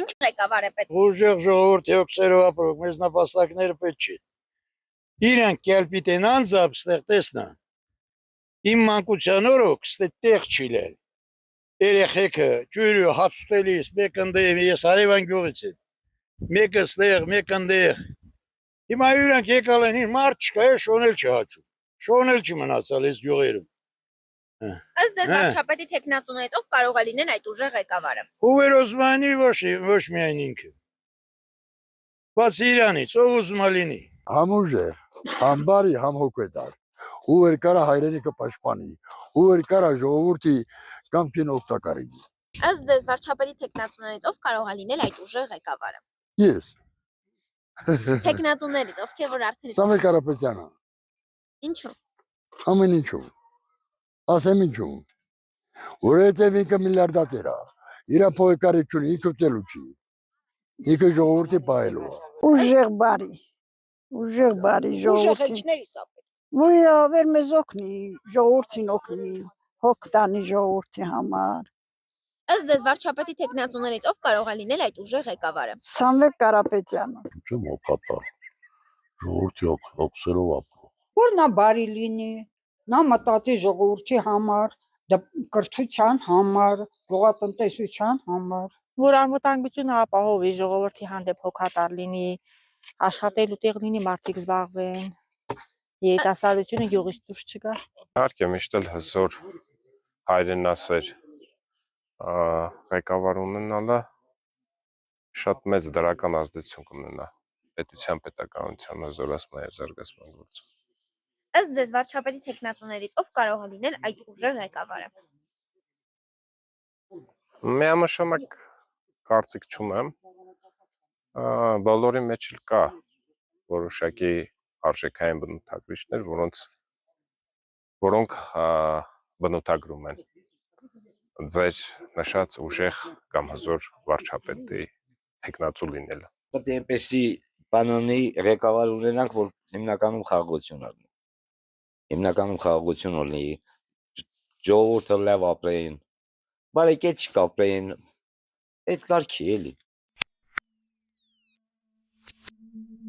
Ինչ ղեկավար է պետք։ Ուժեղ ժողովուրդի օքսերով ապրող մեզ նապաստակները պետք չի։ Իրանք կելպիտեն անձամբ ստեղ տեսնա։ Իմ մանկության օրոք ստեղ տեղ չի լել։ Երեխեքը ջուրը հաց ուտելիս մեկ ընդեղ ես Արևան գյուղից եմ։ Մեկը ստեղ, մեկ ընդեղ։ Հիմա իրանք եկալ են, մարդ չկա, շոնել չհաճում։ Շոնել չմնացալ այս գյուղերում։ Ըստ ձեզ վարչապետի թեկնածուներից ով կարող է լինել այդ ուժեղ ղեկավարը։ Հուվեր Օզմանի ոչ միայն ինքը։ Բացի իրանից, ով ուզում է լինի։ Համուժեղ, համբարի, համհոգետար։ Հուվեր կարա հայրենիքը պաշտպանի, հուվեր կարա ժողովրդի կամքին օգտակար լինի։ Ըստ ձեզ վարչապետի թեկնածուներից ով կարող է լինել այդ ուժեղ ղեկավարը։ Ես։ Թեկնածուներից ովքեր որ արդեն Սամվել Կարապետյանը։ Ինչու։ Ամեն ինչու։ Ասեմ ինչու։ Որովհետև ինքը միլիարդատեր է։ Իր փողը կարիք չունի, ինքը ուտելու չի։ Ինքը ժողովրդի պահելու է։ Ուժեղ բարի ժողովրդի։ Ոյ ավեր մեզ օգնի, ժողովրդին օգնի, հոգ տանի ժողովրդի համար։ Ըստ ձեզ վարչապետի թեկնածուներից ով կարող է լինել այդ ուժեղ ղեկավարը։ Սամվել Կարապետյանը։ Չեմ օգտատար։ Ժողովրդի օգսերով ապրող։ Որ նա բարի լինի, նա մտածի ժողովրդի համար, կրթության համար, գյուղատնտեսության համար։ Որ անվտանգությունը ապահովի, ժողովրդի հանդեպ հոգատար լինի, աշխատելու տեղ լինի, մարդիկ զբաղվեն, երիտասարդությունը գյուղից դուրս չգա։ Իհարկե միշտ էլ հզոր հայրենասեր ղեկավար ունենալը շատ մեծ դրական ազդեցություն կունենա պետության պետականության հզորացման եւ զարգացման գործում։ Ըստ ձեզ վարչապետի թեկնածուներից ով կարող է լինել այդ ուժեղ ղեկավարը։ Միամշանակ կարծիք չունեմ, բոլորի մեջ էլ կա որոշակի արժեքային բնութագրիչներ, որոնք բնութագրում են ձեր նշած ուժեղ կամ հզոր վարչապետի թեկնածու լինելը։ Պետք է այնպեսի բանանի ղեկավար ունենանք, որ հիմնականում խաղաղություն առնի։ Հիմնականում խաղաղություն ունի, ժողովուրդը լավ ապրեն, բարեկեցիկ ապրեն, այդ կարգի էլի։